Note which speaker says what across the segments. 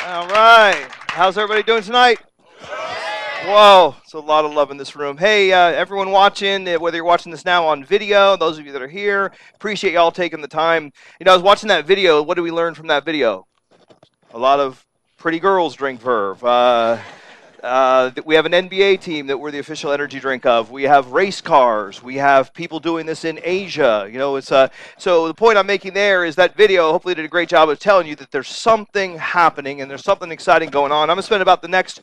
Speaker 1: All right. How's everybody doing tonight? Whoa, it's a lot of love in this room. Hey, everyone watching, whether you're watching this now on video, those of you that are here, appreciate y'all taking the time. You know, I was watching that video. What did we learn from that video? A lot of pretty girls drink Verve. We have an NBA team that we're the official energy drink of. We have race cars. We have people doing this in Asia. You know, it's so the point I'm making there is that video hopefully did a great job of telling you that there's something happening and there's something exciting going on. I'm going to spend about the next,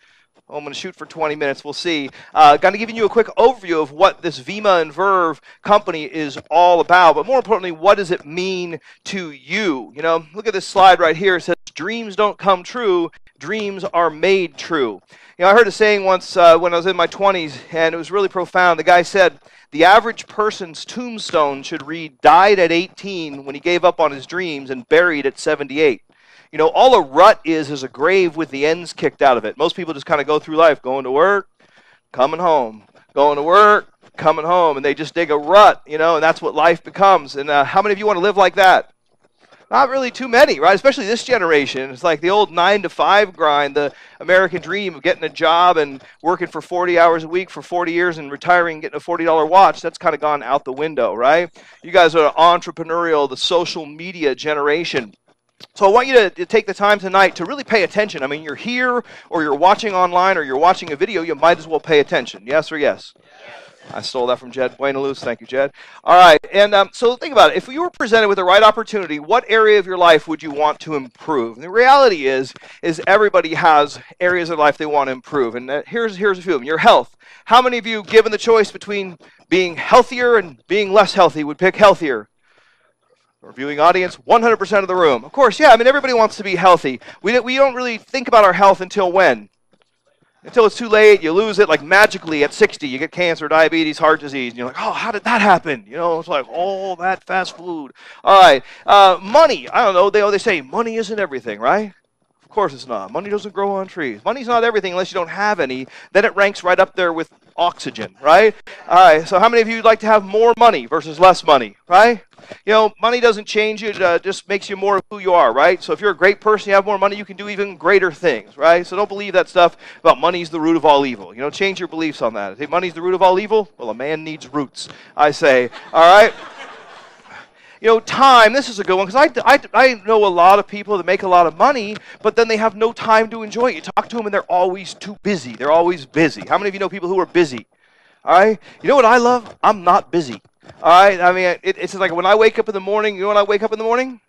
Speaker 1: I'm going to shoot for 20 minutes. We'll see. Kind of giving you a quick overview of what this Vemma and Verve company is all about. But more importantly, what does it mean to you? You know, look at this slide right here. It says, dreams don't come true. Dreams are made true. You know, I heard a saying once when I was in my 20s, and it was really profound. The guy said, the average person's tombstone should read, died at 18 when he gave up on his dreams and buried at 78. You know, all a rut is a grave with the ends kicked out of it. Most people just kind of go through life, going to work, coming home, going to work, coming home, and they just dig a rut, you know, and that's what life becomes. And how many of you want to live like that? Not really too many, right? Especially this generation. It's like the old 9-to-5 grind, the American dream of getting a job and working for 40 hours a week for 40 years and retiring and getting a $40 watch. That's kind of gone out the window, right? You guys are entrepreneurial, the social media generation. So I want you to take the time tonight to really pay attention. I mean, you're here or you're watching online or you're watching a video, you might as well pay attention. Yes or yes? I stole that from Jed Buenaluz. Thank you, Jed. All right, and so think about it. If you were presented with the right opportunity, what area of your life would you want to improve? And the reality is everybody has areas of life they want to improve. And here's a few of them. Your health. How many of you, given the choice between being healthier and being less healthy, would pick healthier? Our viewing audience, 100% of the room. Of course, yeah, I mean, everybody wants to be healthy. We don't really think about our health until when? Until it's too late, you lose it, like magically at 60, you get cancer, diabetes, heart disease, and you're like, oh, how did that happen? You know, it's like, oh, that fast food. All right, money, I don't know, they say money isn't everything, right? Of course it's not. Money doesn't grow on trees. Money's not everything unless you don't have any. Then it ranks right up there with oxygen, right? All right, so how many of you would like to have more money versus less money, right? You know, money doesn't change you, it just makes you more of who you are, right? So if you're a great person, you have more money, you can do even greater things, right? So don't believe that stuff about money's the root of all evil. You know, change your beliefs on that. If money's the root of all evil, well, a man needs roots, I say, all right? You know, time, this is a good one, because I know a lot of people that make a lot of money, but then they have no time to enjoy it. You talk to them and they're always too busy. They're always busy. How many of you know people who are busy? All right? You know what I love? I'm not busy. All right? I mean, it's like when I wake up in the morning, you know when I wake up in the morning?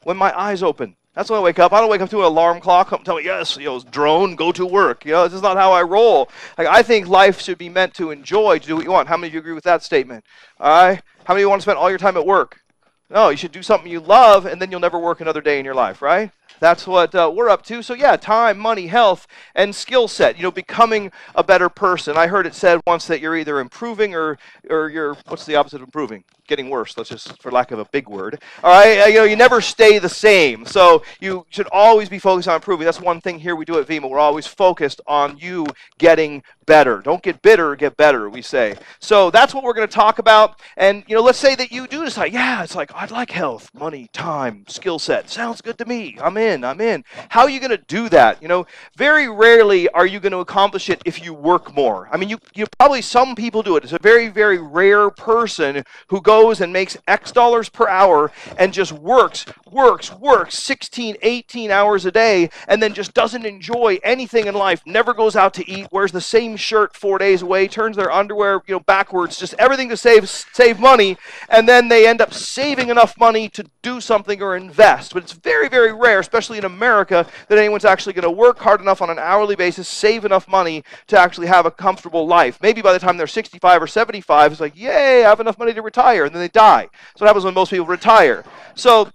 Speaker 1: When my eyes open. That's when I wake up. I don't wake up to an alarm clock. Come tell me, yes, you know, drone, go to work. You know, this is not how I roll. Like, I think life should be meant to enjoy, to do what you want. How many of you agree with that statement? All right? How many of you want to spend all your time at work? No, you should do something you love, and then you'll never work another day in your life, right? That's what we're up to. So yeah, time, money, health, and skill set. You know, becoming a better person. I heard it said once that you're either improving or you're, what's the opposite of improving? Getting worse. Let's just, for lack of a big word. All right, you know, you never stay the same. So you should always be focused on improving. That's one thing here we do at Vemma. We're always focused on you getting better. Don't get bitter, get better, we say. So that's what we're going to talk about. And, you know, let's say that you do decide, yeah, it's like, I'd like health, money, time, skill set. Sounds good to me. I'm in. How are you going to do that? You know, very rarely are you going to accomplish it if you work more. I mean, you probably, some people do it. It's a very, very rare person who goes and makes X dollars per hour and just works 16, 18 hours a day and then just doesn't enjoy anything in life, never goes out to eat, wears the same shirt 4 days away, turns their underwear, you know, backwards, just everything to save money, and then they end up saving enough money to do something or invest. But it's very, very rare, especially in America, that anyone's actually going to work hard enough on an hourly basis, save enough money to actually have a comfortable life. Maybe by the time they're 65 or 75, it's like, yay, I have enough money to retire, and then they die. So what happens when most people retire. So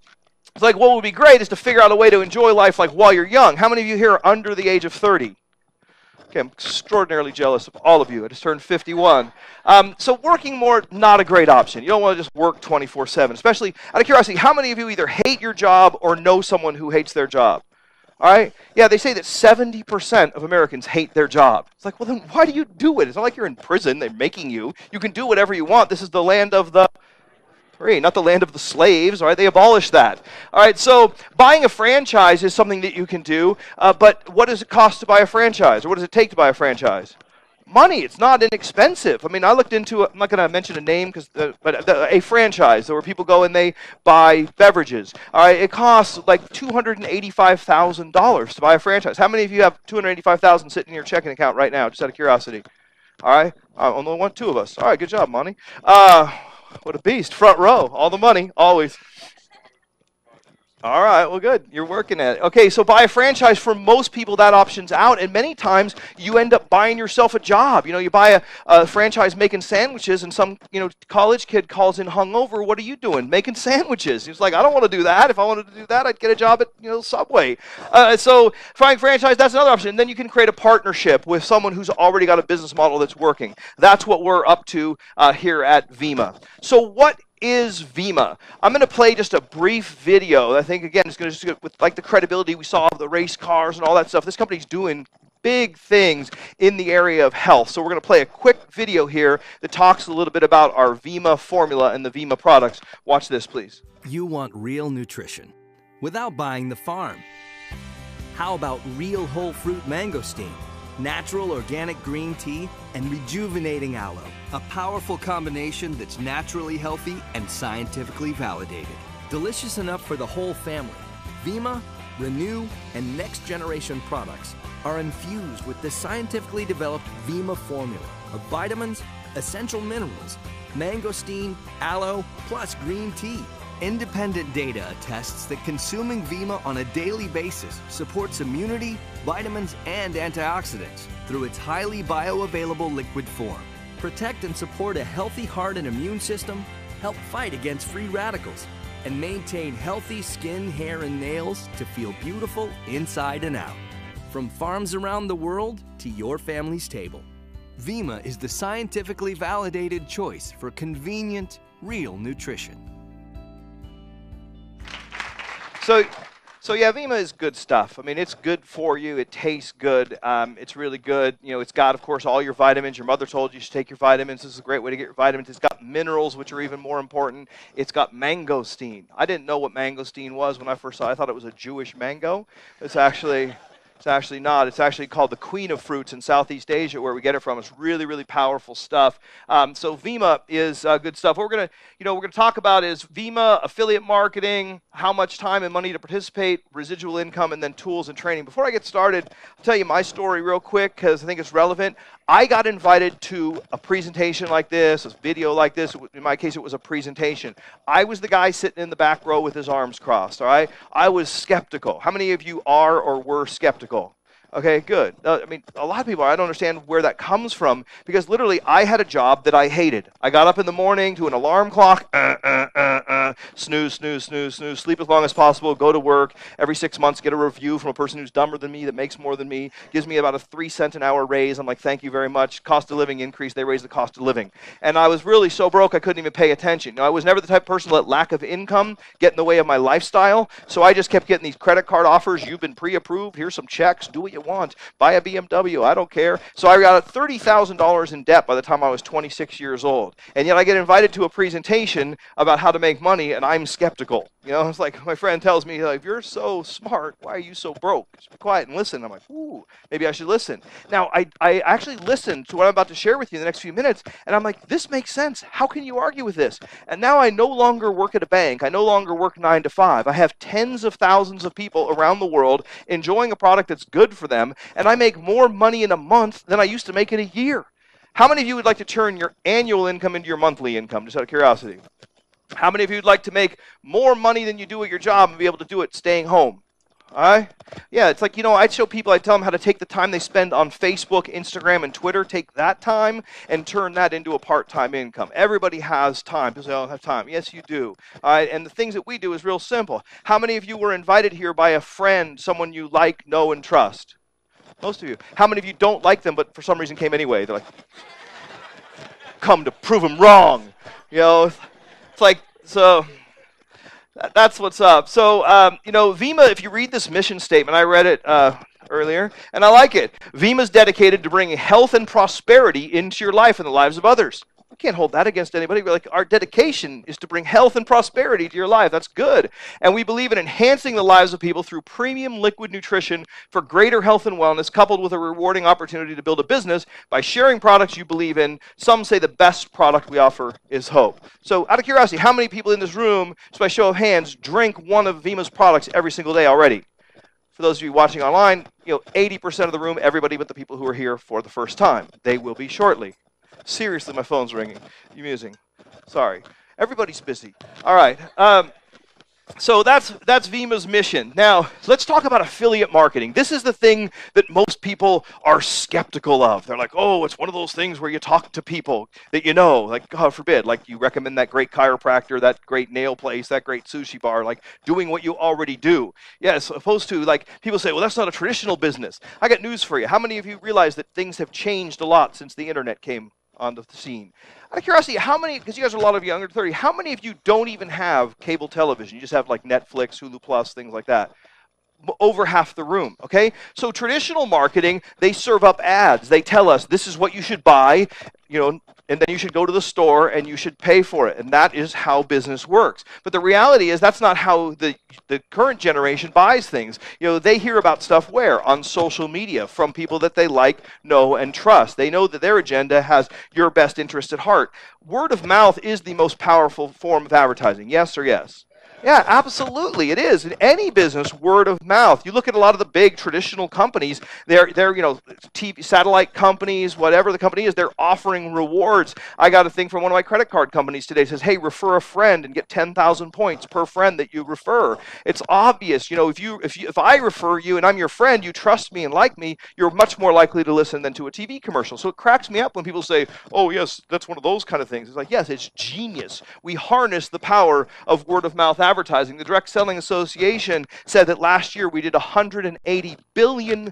Speaker 1: it's like, what would be great is to figure out a way to enjoy life like while you're young. How many of you here are under the age of 30? Okay, I'm extraordinarily jealous of all of you. I just turned 51. So working more, not a great option. You don't want to just work 24/7, especially out of curiosity. How many of you either hate your job or know someone who hates their job? All right? Yeah, they say that 70% of Americans hate their job. It's like, well, then why do you do it? It's not like you're in prison. They're making you. You can do whatever you want. This is the land of the Free, not the land of the slaves, all right? They abolished that. All right, so buying a franchise is something that you can do, but what does it cost to buy a franchise, or what does it take to buy a franchise? Money. It's not inexpensive. I mean, I looked into it. I'm not going to mention a name, but a franchise where people go and they buy beverages. All right, it costs like $285,000 to buy a franchise. How many of you have $285,000 sitting in your checking account right now, just out of curiosity? All right, only two of us. All right, good job, Monty. What a beast. Front row. All the money, always. All right, well, good. You're working at it. Okay, so buy a franchise. For most people, that option's out, and many times you end up buying yourself a job. You know, you buy a franchise making sandwiches, and some college kid calls in hungover. What are you doing? Making sandwiches. He's like, I don't want to do that. If I wanted to do that, I'd get a job at Subway. So buying franchise, that's another option. And then you can create a partnership with someone who's already got a business model that's working. That's what we're up to here at Vemma. So what is Vemma? I'm going to play just a brief video. I think, again, it's going to just with like the credibility we saw of the race cars and all that stuff. This company's doing big things in the area of health. So we're going to play a quick video here that talks a little bit about our Vemma formula and the Vemma products. Watch this, please.
Speaker 2: You want real nutrition without buying the farm. How about real whole fruit mangosteen, natural organic green tea, and rejuvenating aloe? A powerful combination that's naturally healthy and scientifically validated. Delicious enough for the whole family. Vemma, Renew, and Next Generation products are infused with the scientifically developed Vemma formula of vitamins, essential minerals, mangosteen, aloe, plus green tea. Independent data attests that consuming Vemma on a daily basis supports immunity, vitamins, and antioxidants through its highly bioavailable liquid form. Protect and support a healthy heart and immune system, help fight against free radicals, and maintain healthy skin, hair, and nails to feel beautiful inside and out. From farms around the world to your family's table, Vemma is the scientifically validated choice for convenient, real nutrition.
Speaker 1: So yeah, Vemma is good stuff. I mean, it's good for you. It tastes good. It's really good. You know, it's got, of course, all your vitamins. Your mother told you should take your vitamins. This is a great way to get your vitamins. It's got minerals, which are even more important. It's got mangosteen. I didn't know what mangosteen was when I first saw it. I thought it was a Jewish mango. It's actually not. It's actually called the queen of fruits in Southeast Asia, where we get it from. It's really, really powerful stuff. So Vemma is good stuff. What we're gonna talk about is Vemma, affiliate marketing, how much time and money to participate, residual income, and then tools and training. Before I get started, I'll tell you my story real quick because I think it's relevant. I got invited to a presentation like this, a video like this. In my case, it was a presentation. I was the guy sitting in the back row with his arms crossed, all right? I was skeptical. How many of you are or were skeptical? Okay, good. I mean, a lot of people, I don't understand where that comes from, because literally I had a job that I hated. I got up in the morning to an alarm clock, snooze, snooze, snooze, snooze, sleep as long as possible, go to work. Every 6 months, get a review from a person who's dumber than me, that makes more than me, gives me about a 3-cent an hour raise. I'm like, thank you very much. Cost of living increase, they raised the cost of living. And I was really so broke, I couldn't even pay attention. You know, I was never the type of person to let lack of income get in the way of my lifestyle, so I just kept getting these credit card offers. You've been pre-approved, here's some checks, do what you want, buy a BMW, I don't care. So I got $30,000 in debt by the time I was 26 years old. And yet I get invited to a presentation about how to make money, and I'm skeptical. You know, it's like my friend tells me, like, if you're so smart, why are you so broke? Just be quiet and listen. I'm like, ooh, maybe I should listen. Now, I actually listened to what I'm about to share with you in the next few minutes, and I'm like, this makes sense. How can you argue with this? And now I no longer work at a bank. I no longer work 9 to 5. I have tens of thousands of people around the world enjoying a product that's good for them, and I make more money in a month than I used to make in a year. How many of you would like to turn your annual income into your monthly income, just out of curiosity? How many of you would like to make more money than you do at your job and be able to do it staying home? All right? Yeah, it's like, you know, I show people, I tell them how to take the time they spend on Facebook, Instagram, and Twitter, take that time and turn that into a part-time income. Everybody has time. People say, I don't have time. Yes, you do. All right? And the things that we do is real simple. How many of you were invited here by a friend, someone you like, know, and trust? Most of you. How many of you don't like them, but for some reason came anyway? They're like, come to prove them wrong. You know, it's like, so that's what's up. So, you know, Vemma, if you read this mission statement, I read it earlier, and I like it. Vemma's dedicated to bringing health and prosperity into your life and the lives of others. We can't hold that against anybody. We're like, our dedication is to bring health and prosperity to your life. That's good. And we believe in enhancing the lives of people through premium liquid nutrition for greater health and wellness, coupled with a rewarding opportunity to build a business by sharing products you believe in. Some say the best product we offer is hope. So out of curiosity, how many people in this room, just by show of hands, drink one of Vemma's products every single day already? For those of you watching online, 80% of the room, everybody but the people who are here for the first time. They will be shortly. Seriously, my phone's ringing. You musing. Sorry. Everybody's busy. All right. So that's Vemma's mission. Now, let's talk about affiliate marketing. This is the thing that most people are skeptical of. They're like, oh, it's one of those things where you talk to people that you know, like, God forbid, like you recommend that great chiropractor, that great nail place, that great sushi bar, like doing what you already do. Yes, opposed to, like, people say, well, that's not a traditional business. I got news for you. How many of you realize that things have changed a lot since the internet came onto the scene? Out of curiosity, how many, because you guys are a lot of you under 30, how many of you don't even have cable television? You just have like Netflix, Hulu Plus, things like that. Over half the room, okay? So traditional marketing, they serve up ads. They tell us this is what you should buy, and then you should go to the store and you should pay for it. And that is how business works. But the reality is that's not how the current generation buys things. They hear about stuff where? On social media from people that they like, know, and trust. They know that their agenda has your best interest at heart. Word of mouth is the most powerful form of advertising. Yes or yes? Yeah, absolutely, it is. In any business, word of mouth. You look at a lot of the big traditional companies, they're TV, satellite companies, whatever the company is, they're offering rewards. I got a thing from one of my credit card companies today. It says, hey, refer a friend and get 10,000 points per friend that you refer. It's obvious, if I refer you and I'm your friend, you trust me and like me, you're much more likely to listen than to a TV commercial. So it cracks me up when people say, oh, yes, that's one of those kind of things. It's like, yes, it's genius. We harness the power of word of mouth advertising. The Direct Selling Association said that last year we did $180 billion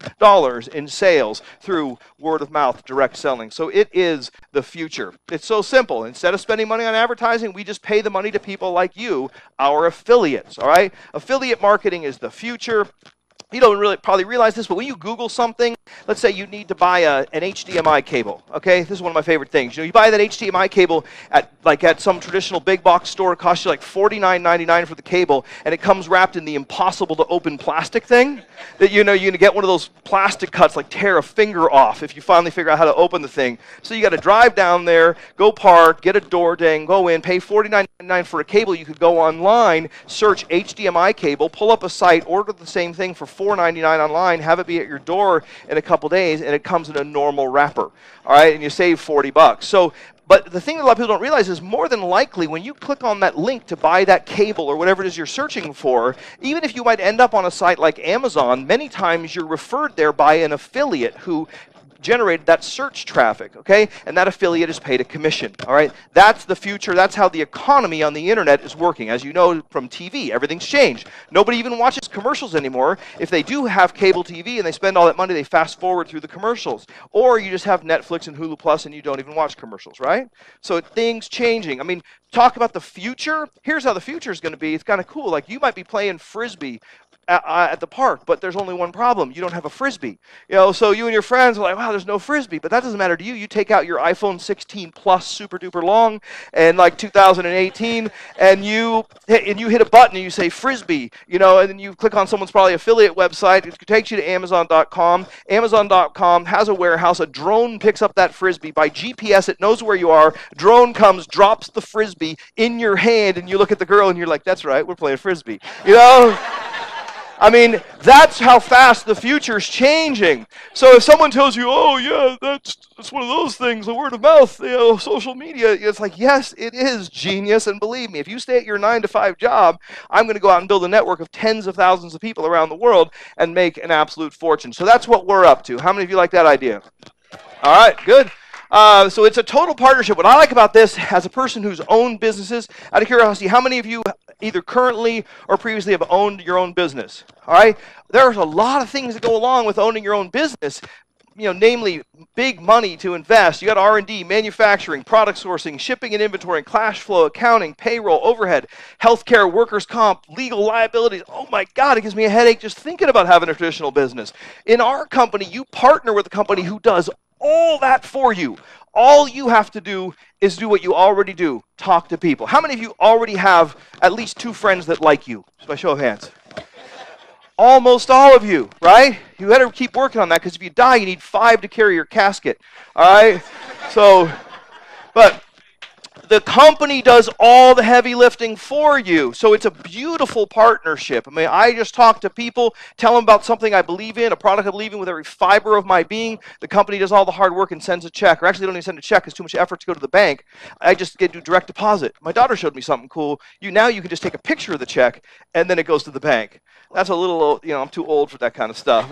Speaker 1: in sales through word of mouth direct selling. So it is the future. It's so simple. Instead of spending money on advertising, we just pay the money to people like you, our affiliates, all right? Affiliate marketing is the future. You don't really probably realize this, but when you Google something, let's say you need to buy an HDMI cable, okay? This is one of my favorite things. You buy that HDMI cable at some traditional big box store. It costs you like $49.99 for the cable, and it comes wrapped in the impossible to open plastic thing that you're going to get one of those plastic cuts, like tear a finger off if you finally figure out how to open the thing. So you got to drive down there, go park, get a door ding, go in, pay $49.99 for a cable. You could go online, search HDMI cable, pull up a site, order the same thing for $4.99 online, have it be at your door in a couple days, and it comes in a normal wrapper, all right, and you save $40. So, but the thing that a lot of people don't realize is more than likely when you click on that link to buy that cable or whatever it is you're searching for, even if you might end up on a site like Amazon, many times you're referred there by an affiliate who generated that search traffic, okay? And that affiliate is paid a commission, all right? That's the future. That's how the economy on the internet is working. As you know from TV, everything's changed. Nobody even watches commercials anymore. If they do have cable TV and they spend all that money, they fast forward through the commercials. Or you just have Netflix and Hulu Plus and you don't even watch commercials, right? So things changing. I mean, talk about the future. Here's how the future is going to be. It's kind of cool. Like you might be playing Frisbee at the park, but there's only one problem. You don't have a Frisbee. So you and your friends are like, wow, there's no Frisbee, but that doesn't matter to you. You take out your iPhone 16 Plus super duper long and like 2018 and you hit a button and you say Frisbee, and then you click on someone's probably affiliate website. It takes you to Amazon.com. Amazon.com has a warehouse. A drone picks up that Frisbee. By GPS, it knows where you are. Drone comes, drops the Frisbee in your hand, and you look at the girl and you're like, that's right, we're playing Frisbee. I mean, that's how fast the future's changing. So if someone tells you, oh, yeah, that's one of those things, the word of mouth, social media, it's like, yes, it is genius. And believe me, if you stay at your 9-to-5 job, I'm going to go out and build a network of tens of thousands of people around the world and make an absolute fortune. So that's what we're up to. How many of you like that idea? All right, good. So it's a total partnership. What I like about this, as a person who's owned businesses, out of curiosity, how many of you either currently or previously have owned your own business? All right? There's a lot of things that go along with owning your own business, namely big money to invest. You got R&D, manufacturing, product sourcing, shipping and inventory, cash flow, accounting, payroll, overhead, healthcare, workers' comp, legal liabilities. Oh my God, it gives me a headache just thinking about having a traditional business. In our company, you partner with a company who does all that for you. All you have to do is do what you already do, talk to people. How many of you already have at least 2 friends that like you? Just by show of hands. Almost all of you, right? You better keep working on that, because if you die, you need 5 to carry your casket, all right? So, but the company does all the heavy lifting for you. So it's a beautiful partnership. I mean, I just talk to people, tell them about something I believe in, a product I believe in with every fiber of my being. The company does all the hard work and sends a check. Or actually, they don't even send a check. It's too much effort to go to the bank. I just do direct deposit. My daughter showed me something cool. Now you can just take a picture of the check, and then it goes to the bank. That's a little, I'm too old for that kind of stuff.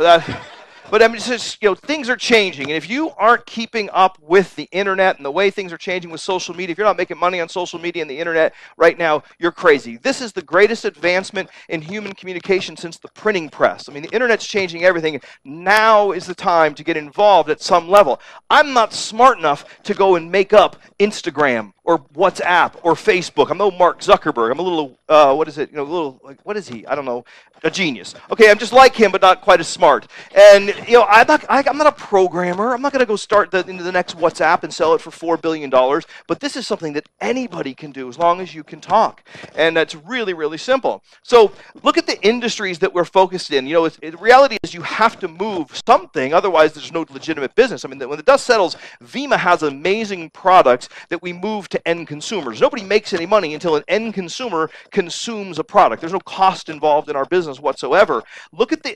Speaker 1: But I mean, it's just, things are changing. And if you aren't keeping up with the internet and the way things are changing with social media, if you're not making money on social media and the internet right now, you're crazy. This is the greatest advancement in human communication since the printing press. I mean, the internet's changing everything. Now is the time to get involved at some level. I'm not smart enough to go and make up Instagram or WhatsApp or Facebook. I'm no Mark Zuckerberg. I'm a little, what is he? I don't know, a genius. Okay, I'm just like him, but not quite as smart. And, I'm not a programmer. I'm not going to go start into the next WhatsApp and sell it for $4 billion. But this is something that anybody can do as long as you can talk. And that's really, really simple. So look at the industries that we're focused in. The reality is you have to move something. Otherwise, there's no legitimate business. I mean, when the dust settles, Vemma has amazing products that we move to end consumers. Nobody makes any money until an end consumer consumes a product. There's no cost involved in our business whatsoever.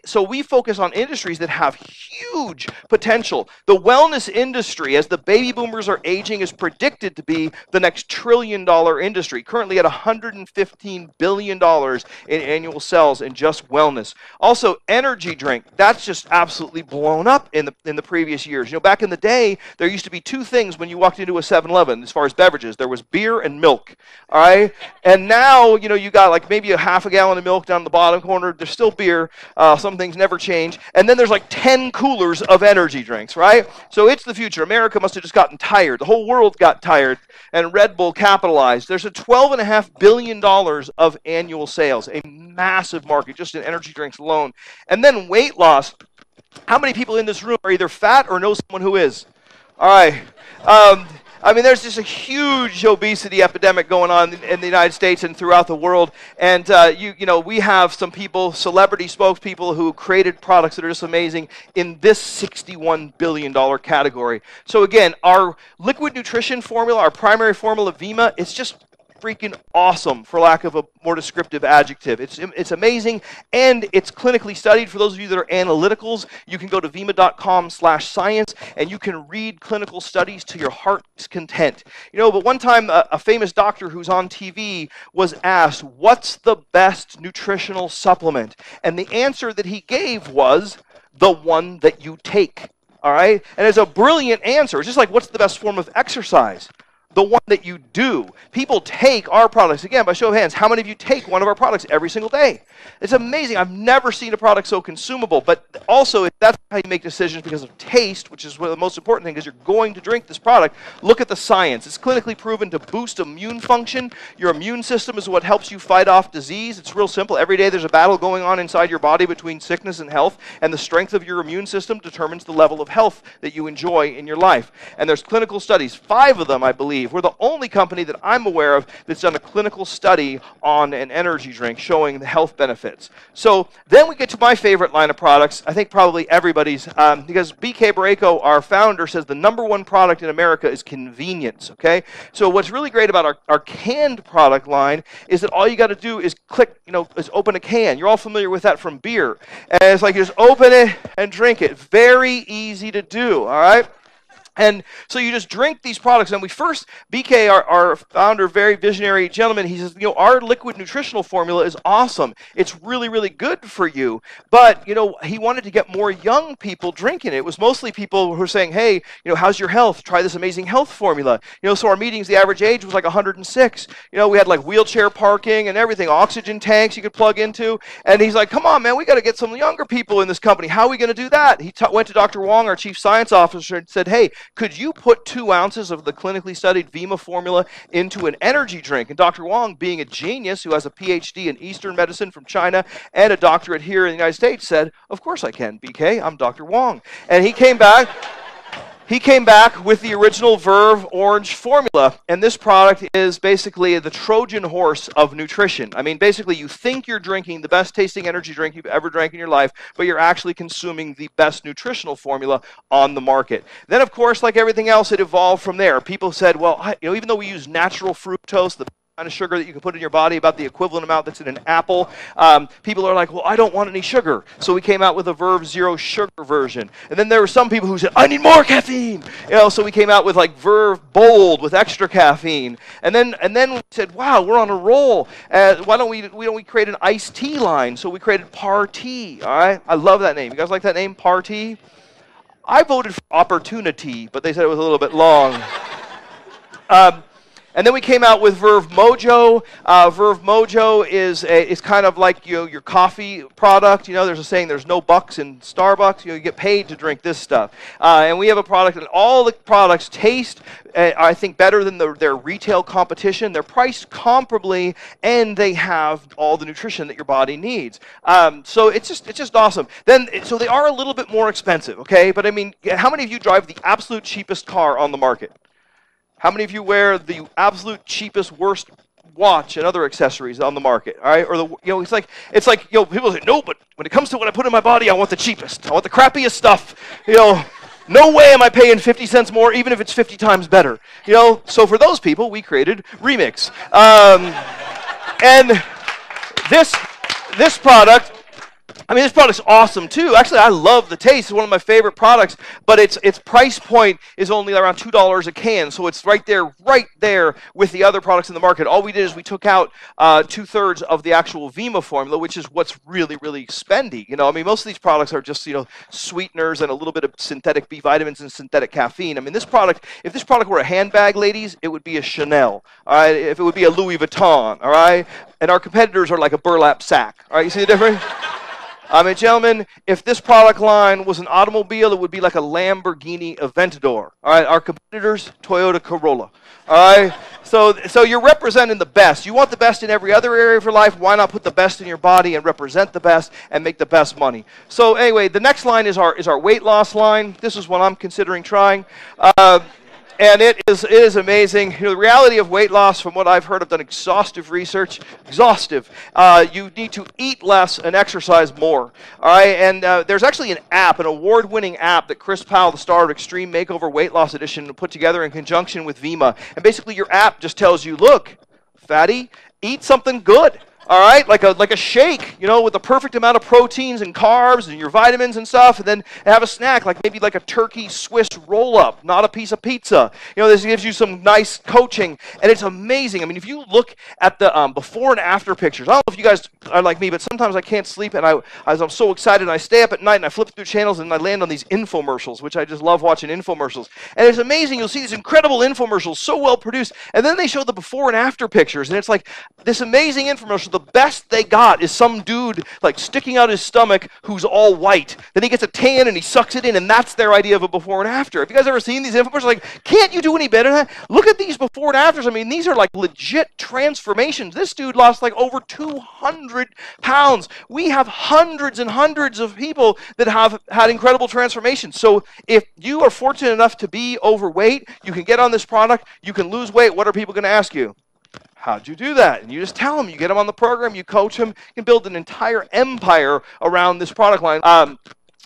Speaker 1: So we focus on industries that have huge potential. The wellness industry, as the baby boomers are aging, is predicted to be the next trillion-dollar industry, currently at $115 billion in annual sales in just wellness. Also, energy drink, that's just absolutely blown up in the previous years. Back in the day, there used to be 2 things when you walked into a 7-Eleven as far as beverages. There was beer and milk, all right? And now, you got like maybe a half a gallon of milk down the bottom corner. There's still beer. Some things never change. And then there's like 10 coolers of energy drinks, right? So it's the future. America must have just gotten tired. The whole world got tired, and Red Bull capitalized. There's a $12.5 billion of annual sales, a massive market just in energy drinks alone. And then weight loss. How many people in this room are either fat or know someone who is? All right. I mean, there's just a huge obesity epidemic going on in the United States and throughout the world. And, we have some people, celebrity spokespeople, who created products that are just amazing in this $61 billion category. So, again, our liquid nutrition formula, our primary formula, Vemma, it's just freaking awesome, for lack of a more descriptive adjective. It's amazing, and it's clinically studied. For those of you that are analyticals, you can go to vemma.com/science, and you can read clinical studies to your heart's content. But one time, a famous doctor who's on TV was asked, what's the best nutritional supplement? And the answer that he gave was, the one that you take, all right? And it's a brilliant answer. It's just like, what's the best form of exercise? The one that you do. People take our products. Again, by show of hands, how many of you take one of our products every single day? It's amazing. I've never seen a product so consumable. But also, if that's how you make decisions because of taste, which is one of the most important things, because you're going to drink this product, look at the science. It's clinically proven to boost immune function. Your immune system is what helps you fight off disease. It's real simple. Every day there's a battle going on inside your body between sickness and health, and the strength of your immune system determines the level of health that you enjoy in your life. And there's clinical studies, 5 of them, I believe. We're the only company that I'm aware of that's done a clinical study on an energy drink showing the health benefits. So then we get to my favorite line of products, I think probably everybody's, because BK Barreco, our founder, says the #1 product in America is convenience, okay? So what's really great about our canned product line is that all you got to do is click, is open a can. You're all familiar with that from beer. And it's like you just open it and drink it. Very easy to do, all right? And so you just drink these products. And BK, our founder, very visionary gentleman, he says, our liquid nutritional formula is awesome. It's really, really good for you. But, he wanted to get more young people drinking it. It was mostly people who were saying, hey, how's your health? Try this amazing health formula. So our meetings, the average age was like 106. We had like wheelchair parking and everything, oxygen tanks you could plug into. And he's like, come on, man, we got to get some younger people in this company. How are we going to do that? He went to Dr. Wong, our chief science officer, and said, hey, could you put 2 ounces of the clinically studied Vemma formula into an energy drink? And Dr. Wong, being a genius who has a PhD in Eastern medicine from China and a doctorate here in the United States, said, of course I can, BK, I'm Dr. Wong. And he came back He came back with the original Verve Orange formula, and this product is basically the Trojan horse of nutrition. I mean, basically, you think you're drinking the best tasting energy drink you've ever drank in your life, but you're actually consuming the best nutritional formula on the market. Then, of course, like everything else, it evolved from there. People said, well, even though we use natural fructose, the kind of sugar that you can put in your body, about the equivalent amount that's in an apple. People are like, well, I don't want any sugar. So we came out with a Verve Zero Sugar version. And then there were some people who said, I need more caffeine. So we came out with like Verve Bold with extra caffeine. And then we said, wow, we're on a roll. Why don't we create an iced tea line? So we created Partea. All right, I love that name. You guys like that name, Partea? I voted for Opportunity, but they said it was a little bit long. And then we came out with Verve Mojo. Verve Mojo is kind of like your coffee product. There's a saying, there's no bucks in Starbucks. You get paid to drink this stuff. And we have a product, and all the products taste, I think, better than their retail competition. They're priced comparably, and they have all the nutrition that your body needs. So it's just awesome. So they are a little bit more expensive, okay? But I mean, how many of you drive the absolute cheapest car on the market? How many of you wear the absolute cheapest, worst watch and other accessories on the market? All right, or it's like people say, no, but when it comes to what I put in my body, I want the cheapest. I want the crappiest stuff. No way am I paying 50 cents more, even if it's 50 times better. So for those people, we created Remix, and this product. I mean, this product's awesome too. Actually, I love the taste. It's one of my favorite products, but its price point is only around $2 a can, so it's right there with the other products in the market. All we did is we took out 2/3 of the actual Vemma formula, which is what's really, really spendy. I mean, most of these products are just sweeteners and a little bit of synthetic B vitamins and synthetic caffeine. I mean, if this product were a handbag, ladies, it would be a Chanel. All right, if it would be a Louis Vuitton. All right, and our competitors are like a burlap sack. All right, you see the difference? I mean, gentlemen, if this product line was an automobile, it would be like a Lamborghini Aventador. All right, our competitors, Toyota Corolla. All right, so you're representing the best. You want the best in every other area of your life. Why not put the best in your body and represent the best and make the best money? So anyway, the next line is our weight loss line. This is what I'm considering trying. And it is amazing. The reality of weight loss, from what I've heard, I've done exhaustive research. You need to eat less and exercise more. All right, and there's actually an award-winning app that Chris Powell, the star of Extreme Makeover Weight Loss Edition, put together in conjunction with Vemma. And basically, your app just tells you, look, fatty, eat something good. All right, like a shake, with the perfect amount of proteins and carbs and your vitamins and stuff, and then have a snack, maybe like a turkey Swiss roll-up, not a piece of pizza. This gives you some nice coaching, and it's amazing. I mean, if you look at the before and after pictures, I don't know if you guys are like me, but sometimes I can't sleep, and I'm so excited, and I stay up at night, and I flip through channels, and I land on these infomercials, which I just love watching infomercials. And it's amazing. You'll see these incredible infomercials, so well produced, and then they show the before and after pictures, and it's like this amazing infomercial. The best they got is some dude sticking out his stomach who's all white. Then he gets a tan and he sucks it in, and that's their idea of a before and after. Have you guys ever seen these infomercials? Can't you do any better than that? Look at these before and afters. I mean, these are legit transformations. This dude lost over 200 pounds. We have hundreds and hundreds of people that have had incredible transformations. So if you are fortunate enough to be overweight, you can get on this product, you can lose weight. What are people going to ask you? How'd you do that? And you just tell them. You get them on the program. You coach them. You can build an entire empire around this product line.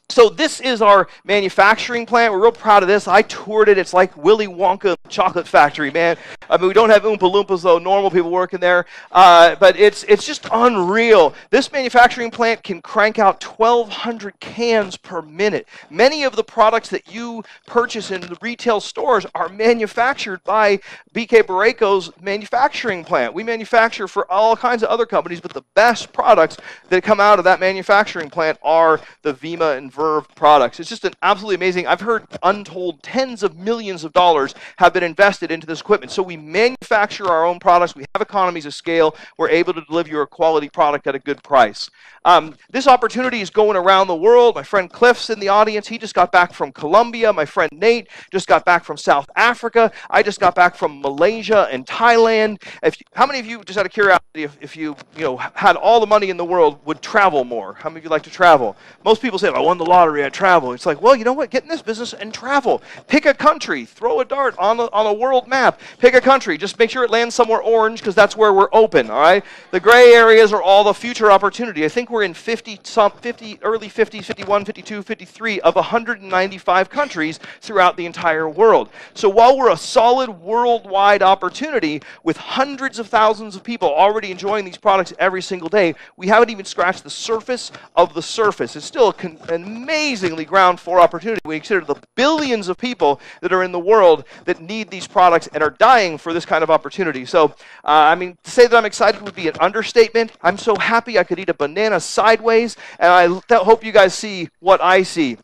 Speaker 1: So this is our manufacturing plant. We're real proud of this. I toured it. It's like Willy Wonka chocolate factory, man. I mean, we don't have Oompa Loompas, though, normal people working there. But it's just unreal. This manufacturing plant can crank out 1,200 cans per minute. Many of the products that you purchase in the retail stores are manufactured by BK Barreco's manufacturing plant. We manufacture for all kinds of other companies, but the best products that come out of that manufacturing plant are the Vemma and Verve products. It's just absolutely amazing. I've heard untold tens of millions of dollars have been invested into this equipment. So we manufacture our own products. We have economies of scale. We're able to deliver you a quality product at a good price. This opportunity is going around the world. My friend Cliff's in the audience. He just got back from Colombia. My friend Nate just got back from South Africa. I just got back from Malaysia and Thailand. How many of you, just out of curiosity, if you had all the money in the world, would travel more? How many of you like to travel? Most people say, I want the lottery, I travel. It's like, well, you know what? Get in this business and travel. Pick a country. Throw a dart on a world map. Pick a country. Just make sure it lands somewhere orange because that's where we're open, all right? The gray areas are all the future opportunity. I think we're in early 50s, 51, 52, 53 of 195 countries throughout the entire world. So while we're a solid worldwide opportunity with hundreds of thousands of people already enjoying these products every single day, we haven't even scratched the surface of the surface. It's still an amazingly ground floor opportunity. We consider the billions of people that are in the world that need these products and are dying for this kind of opportunity. So, I mean, to say that I'm excited would be an understatement. I'm so happy I could eat a banana sideways, and I hope you guys see what I see.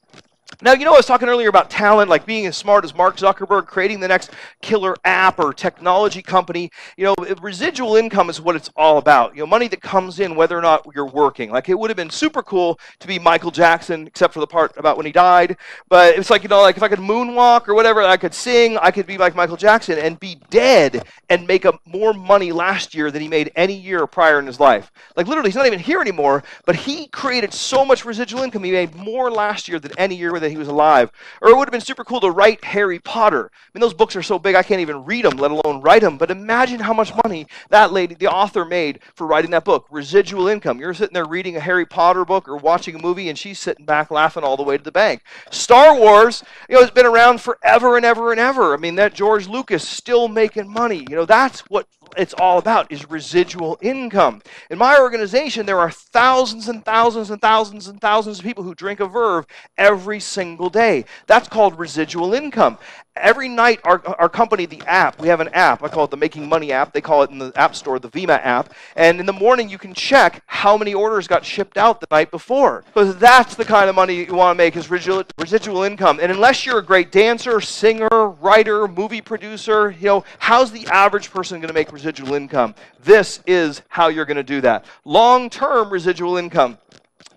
Speaker 1: Now, you know, I was talking earlier about talent, like being as smart as Mark Zuckerberg, creating the next killer app or technology company. You know, residual income is what it's all about. You know, money that comes in whether or not you're working. Like, it would have been super cool to be Michael Jackson, except for the part about when he died. But it's like, you know, like if I could moonwalk or whatever, I could sing, I could be like Michael Jackson and be dead and make more money last year than he made any year prior in his life. Like, literally, he's not even here anymore, but he created so much residual income, he made more last year than any year that he was alive. Or it would have been super cool to write Harry Potter. I mean, those books are so big I can't even read them, let alone write them. But imagine how much money that lady, the author, made for writing that book. Residual income. You're sitting there reading a Harry Potter book or watching a movie, and she's sitting back laughing all the way to the bank. Star Wars, you know, has been around forever and ever and ever. I mean, that George Lucas still making money. You know, that's what it's all about, is residual income. In my organization, there are thousands and thousands and thousands and thousands of people who drink a Verve every single day. That's called residual income. Every night, our company, the app, we have an app. I call it the Making Money app. They call it in the App Store the Vemma app. And in the morning, you can check how many orders got shipped out the night before. Because that's the kind of money you want to make, is residual income. And unless you're a great dancer, singer, writer, movie producer, you know, how's the average person going to make residual income? This is how you're going to do that. Long-term residual income.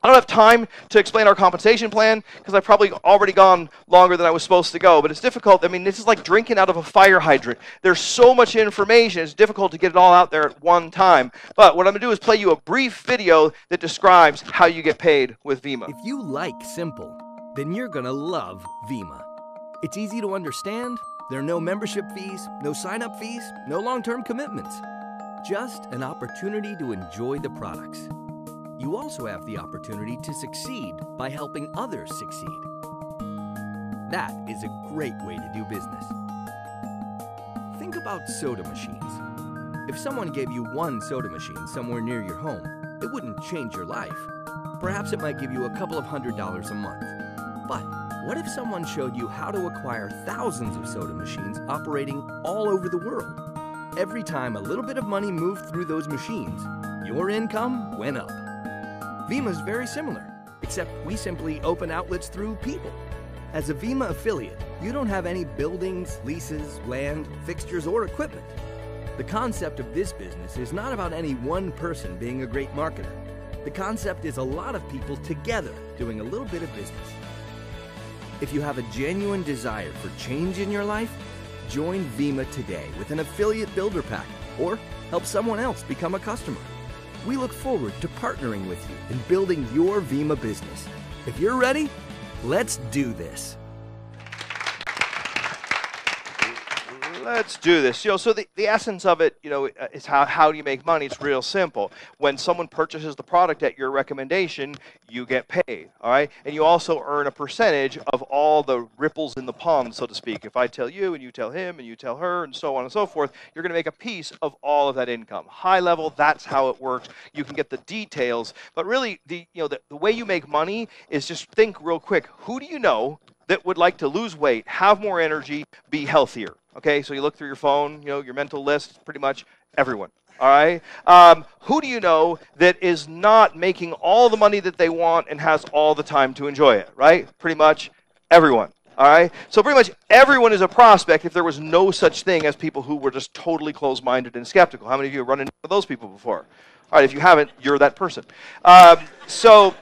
Speaker 1: I don't have time to explain our compensation plan because I've probably already gone longer than I was supposed to go, but it's difficult. I mean, this is like drinking out of a fire hydrant. There's so much information, it's difficult to get it all out there at one time. But what I'm going to do is play you a brief video that describes how you get paid with Vemma.
Speaker 2: If you like simple, then you're going to love Vemma. It's easy to understand. There are no membership fees, no sign-up fees, no long-term commitments. Just an opportunity to enjoy the products. You also have the opportunity to succeed by helping others succeed. That is a great way to do business. Think about soda machines. If someone gave you one soda machine somewhere near your home, it wouldn't change your life. Perhaps it might give you a couple of $100s a month. But what if someone showed you how to acquire thousands of soda machines operating all over the world? Every time a little bit of money moved through those machines, your income went up. Vemma is very similar, except we simply open outlets through people. As a Vemma affiliate, you don't have any buildings, leases, land, fixtures, or equipment. The concept of this business is not about any one person being a great marketer. The concept is a lot of people together doing a little bit of business. If you have a genuine desire for change in your life, join Vemma today with an affiliate builder pack, or help someone else become a customer. We look forward to partnering with you in building your Vemma business. If you're ready, let's do this.
Speaker 1: Let's do this. You know, so the essence of it, you know, is how do you make money? It's real simple. When someone purchases the product at your recommendation, you get paid, all right? And you also earn a percentage of all the ripples in the pond, so to speak. If I tell you and you tell him and you tell her and so on and so forth, you're going to make a piece of all of that income. High level, that's how it works. You can get the details, but really, the way you make money is just think real quick. Who do you know that would like to lose weight, have more energy, be healthier? Okay, so you look through your phone, you know, your mental list, pretty much everyone, all right? Who do you know that is not making all the money that they want and has all the time to enjoy it, right? Pretty much everyone, all right? So pretty much everyone is a prospect if there was no such thing as people who were just totally closed-minded and skeptical. How many of you have run into those people before? All right, if you haven't, you're that person. So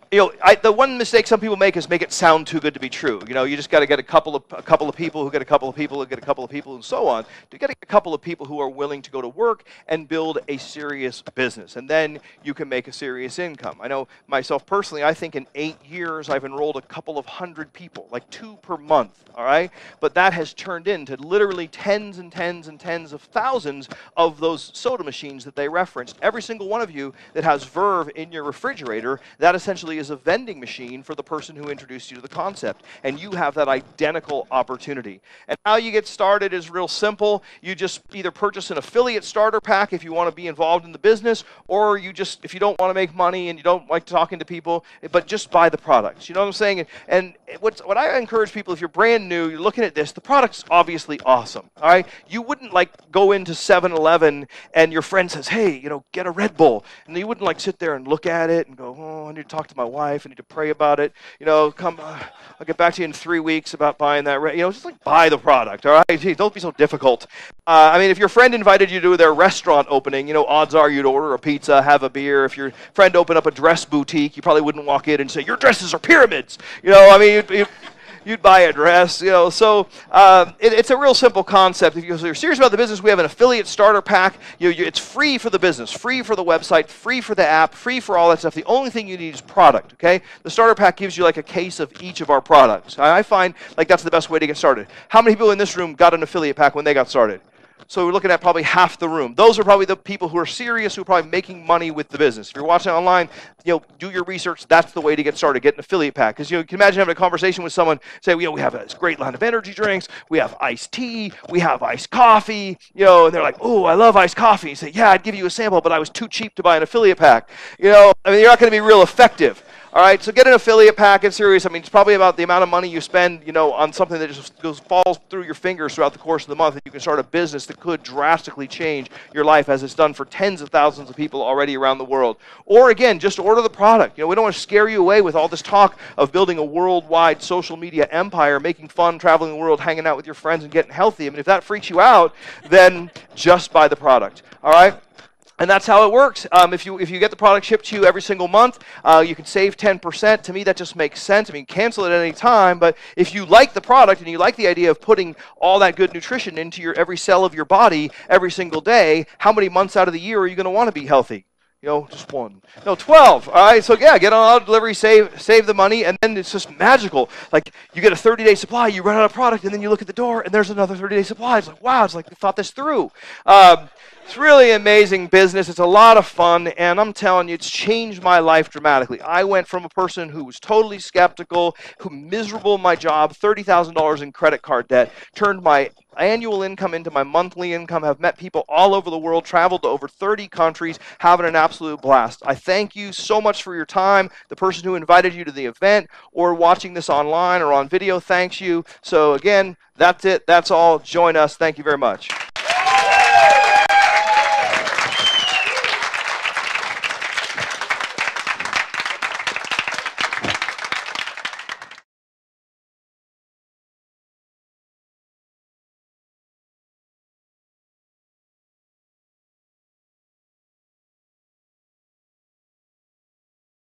Speaker 1: The one mistake some people make is make it sound too good to be true. You just got to get a couple of people who get a couple of people who get a couple of people and so on to get a couple of people who are willing to go to work and build a serious business, and then you can make a serious income. I know myself personally, I think in 8 years I've enrolled a couple of hundred people, like 2 per month, all right? But that has turned into literally tens and tens and tens of thousands of those soda machines that they referenced. Every single one of you that has Verve in your refrigerator, that essentially is a vending machine for the person who introduced you to the concept, and you have that identical opportunity. And how you get started is real simple. You just either purchase an affiliate starter pack if you want to be involved in the business, or if you don't want to make money and you don't like talking to people, but just buy the products. You know what I'm saying? And what I encourage people, if you're brand new, you're looking at this, the product's obviously awesome, all right? You wouldn't go into 7-Eleven and your friend says, hey, get a Red Bull, and you wouldn't sit there and look at it and go, oh, I need to talk to my wife, I need to pray about it, I'll get back to you in 3 weeks about buying that, just buy the product, all right? Geez, don't be so difficult. If your friend invited you to their restaurant opening, odds are you'd order a pizza, have a beer. If your friend opened up a dress boutique, you probably wouldn't walk in and say, your dresses are pyramids, you'd buy a dress, So it's a real simple concept. If you're serious about the business, we have an affiliate starter pack. It's free for the business, free for the website, free for the app, free for all that stuff. The only thing you need is product, okay? The starter pack gives you a case of each of our products. I find that's the best way to get started. How many people in this room got an affiliate pack when they got started? So we're looking at probably half the room. Those are probably the people who are serious, who are probably making money with the business. If you're watching online, do your research. That's the way to get started. Get an affiliate pack. Because you can imagine having a conversation with someone, say, we have this great line of energy drinks. We have iced tea. We have iced coffee. And they're like, oh, I love iced coffee. You say, yeah, I'd give you a sample, but I was too cheap to buy an affiliate pack. You're not going to be real effective. All right, so get an affiliate pack. It's serious. It's probably about the amount of money you spend, on something that just falls through your fingers throughout the course of the month, and you can start a business that could drastically change your life, as it's done for tens of thousands of people already around the world. Or again, just order the product. We don't want to scare you away with all this talk of building a worldwide social media empire, making fun, traveling the world, hanging out with your friends, and getting healthy. If that freaks you out, then just buy the product. All right. And that's how it works. If you get the product shipped to you every single month, you can save 10%. To me, that just makes sense. Cancel it at any time. But if you like the product and you like the idea of putting all that good nutrition into every cell of your body every single day, how many months out of the year are you going to want to be healthy? Just one. No, 12. All right, so yeah, get on auto delivery, save the money, and then it's just magical. You get a 30-day supply, you run out of product, and then you look at the door, and there's another 30-day supply. It's wow, it's like we thought this through. It's really amazing business. It's a lot of fun, and I'm telling you, it's changed my life dramatically. I went from a person who was totally skeptical, who miserable in my job, $30,000 in credit card debt, turned my annual income into my monthly income, have met people all over the world, traveled to over 30 countries, having an absolute blast. I thank you so much for your time. The person who invited you to the event or watching this online or on video thanks you. So again, that's it. That's all. Join us. Thank you very much.